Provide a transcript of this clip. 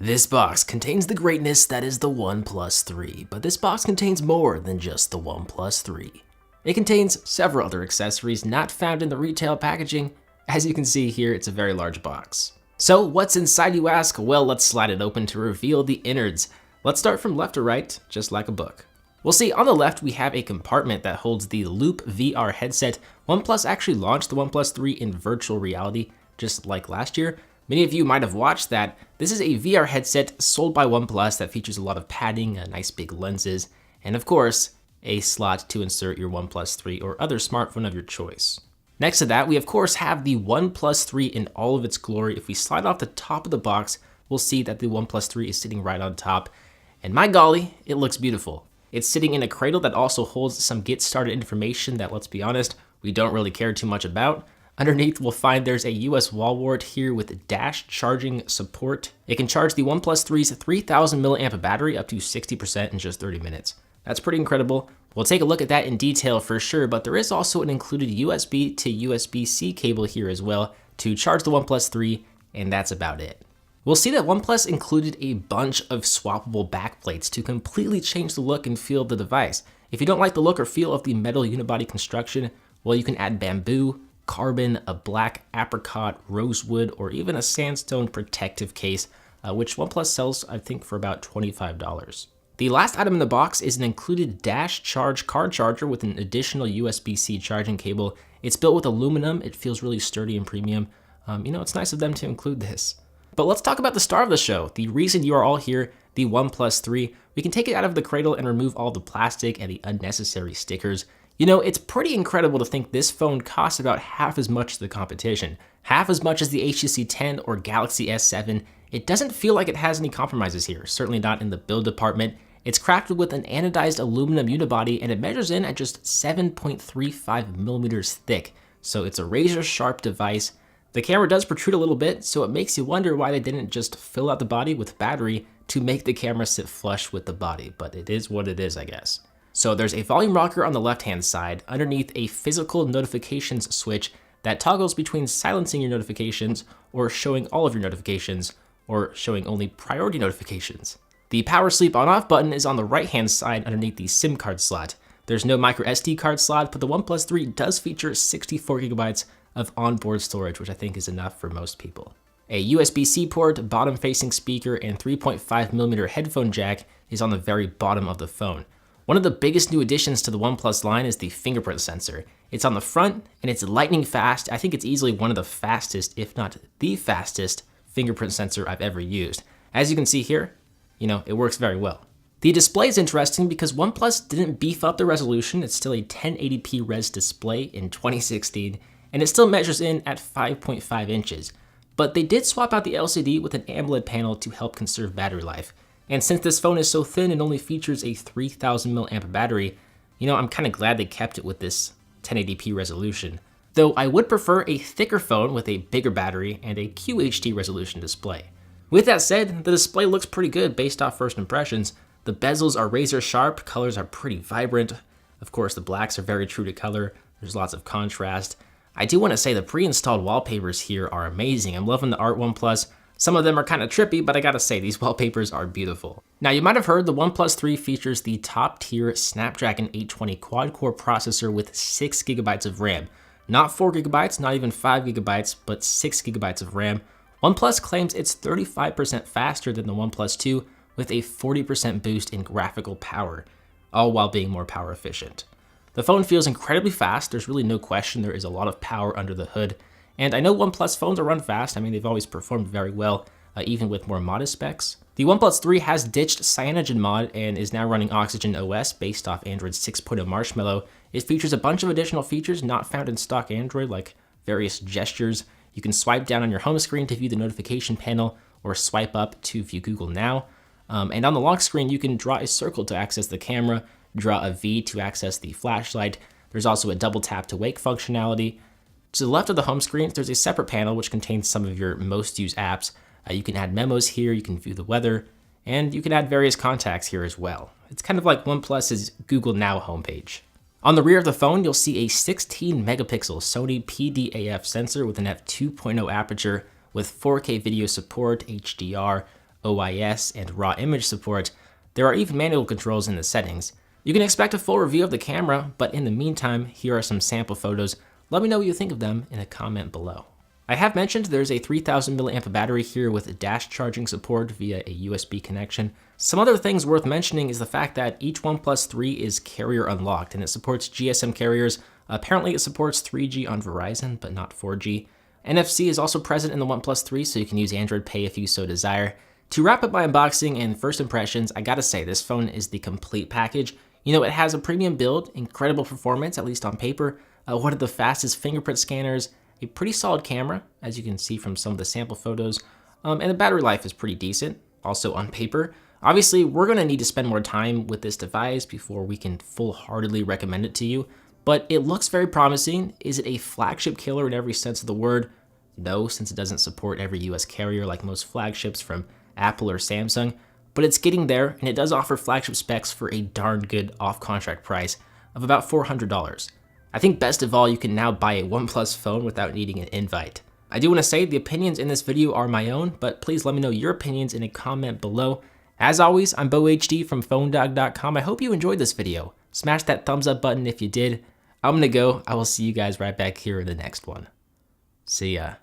This box contains the greatness that is the OnePlus 3, but this box contains more than just the OnePlus 3. It contains several other accessories not found in the retail packaging. As you can see here, it's a very large box. So what's inside, you ask? Well, let's slide it open to reveal the innards. Let's start from left to right, just like a book. We'll see on the left we have a compartment that holds the Loop VR headset. OnePlus actually launched the OnePlus 3 in virtual reality, just like last year. Many of you might have watched that. This is a VR headset sold by OnePlus that features a lot of padding, nice big lenses, and of course, a slot to insert your OnePlus 3 or other smartphone of your choice. Next to that, we of course have the OnePlus 3 in all of its glory. If we slide off the top of the box, we'll see that the OnePlus 3 is sitting right on top. And my golly, it looks beautiful. It's sitting in a cradle that also holds some get started information that, let's be honest, we don't really care too much about. Underneath, we'll find there's a US wall wart here with dash charging support. It can charge the OnePlus 3's 3000 mAh battery up to 60% in just 30 minutes. That's pretty incredible. We'll take a look at that in detail for sure, but there is also an included USB to USB-C cable here as well to charge the OnePlus 3, and that's about it. We'll see that OnePlus included a bunch of swappable backplates to completely change the look and feel of the device. If you don't like the look or feel of the metal unibody construction, well, you can add bamboo, carbon, a black apricot, rosewood, or even a sandstone protective case, which OnePlus sells, I think, for about $25. The last item in the box is an included dash charge card charger with an additional USB-C charging cable. It's built with aluminum. It feels really sturdy and premium. It's nice of them to include this. But let's talk about the star of the show, the reason you are all here, the OnePlus 3. We can take it out of the cradle and remove all the plastic and the unnecessary stickers. It's pretty incredible to think this phone costs about half as much as the competition, half as much as the HTC 10 or Galaxy S7. It doesn't feel like it has any compromises here, certainly not in the build department. It's crafted with an anodized aluminum unibody and it measures in at just 7.35 millimeters thick, so it's a razor sharp device. The camera does protrude a little bit, so it makes you wonder why they didn't just fill out the body with battery to make the camera sit flush with the body, but it is what it is, I guess. So there's a volume rocker on the left-hand side, underneath a physical notifications switch that toggles between silencing your notifications or showing all of your notifications or showing only priority notifications. The power sleep on-off button is on the right-hand side underneath the SIM card slot. There's no micro SD card slot, but the OnePlus 3 does feature 64 gigabytes of onboard storage, which I think is enough for most people. A USB-C port, bottom-facing speaker, and 3.5mm headphone jack is on the very bottom of the phone. One of the biggest new additions to the OnePlus line is the fingerprint sensor. It's on the front, and it's lightning fast. I think it's easily one of the fastest, if not the fastest, fingerprint sensor I've ever used. As you can see here, it works very well. The display is interesting because OnePlus didn't beef up the resolution. It's still a 1080p res display in 2016, and it still measures in at 5.5 inches. But they did swap out the LCD with an AMOLED panel to help conserve battery life. And since this phone is so thin and only features a 3000 mAh battery, I'm kind of glad they kept it with this 1080p resolution. Though I would prefer a thicker phone with a bigger battery and a QHD resolution display. With that said, the display looks pretty good based off first impressions. The bezels are razor sharp, colors are pretty vibrant. Of course, the blacks are very true to color. There's lots of contrast. I do want to say the pre-installed wallpapers here are amazing. I'm loving the Art OnePlus. Some of them are kind of trippy, but I gotta say, these wallpapers are beautiful. Now, you might have heard the OnePlus 3 features the top-tier Snapdragon 820 quad-core processor with 6 gigabytes of RAM. Not 4 gigabytes, not even 5 gigabytes, but 6 gigabytes of RAM. OnePlus claims it's 35% faster than the OnePlus 2 with a 40% boost in graphical power, all while being more power efficient. The phone feels incredibly fast. There's really no question there is a lot of power under the hood. And I know OnePlus phones run fast. they've always performed very well, even with more modest specs. The OnePlus 3 has ditched CyanogenMod and is now running Oxygen OS based off Android 6.0 Marshmallow. It features a bunch of additional features not found in stock Android, like various gestures. You can swipe down on your home screen to view the notification panel or swipe up to view Google Now. And on the lock screen, you can draw a circle to access the camera, draw a V to access the flashlight. There's also a double tap to wake functionality. To the left of the home screen, there's a separate panel which contains some of your most used apps. You can add memos here, you can view the weather, and you can add various contacts here as well. It's kind of like OnePlus's Google Now homepage. On the rear of the phone, you'll see a 16 megapixel Sony PDAF sensor with an f2.0 aperture with 4K video support, HDR, OIS, and raw image support. There are even manual controls in the settings. You can expect a full review of the camera, but in the meantime, here are some sample photos. Let me know what you think of them in a comment below. I have mentioned there's a 3000 mAh battery here with dash charging support via a USB connection. Some other things worth mentioning is the fact that each OnePlus 3 is carrier unlocked and it supports GSM carriers. Apparently it supports 3G on Verizon, but not 4G. NFC is also present in the OnePlus 3, so you can use Android Pay if you so desire. To wrap up my unboxing and first impressions, I gotta say this phone is the complete package. You know, it has a premium build, incredible performance, at least on paper, one of the fastest fingerprint scanners, a pretty solid camera, as you can see from some of the sample photos, and the battery life is pretty decent, also on paper. Obviously, we're gonna need to spend more time with this device before we can full-heartedly recommend it to you, but it looks very promising. Is it a flagship killer in every sense of the word? No, since it doesn't support every US carrier like most flagships from Apple or Samsung, but it's getting there, and it does offer flagship specs for a darn good off-contract price of about $400. I think best of all, you can now buy a OnePlus phone without needing an invite. I do want to say the opinions in this video are my own, but please let me know your opinions in a comment below. As always, I'm BoHD from PhoneDog.com. I hope you enjoyed this video. Smash that thumbs up button if you did. I'm gonna go. I will see you guys right back here in the next one. See ya.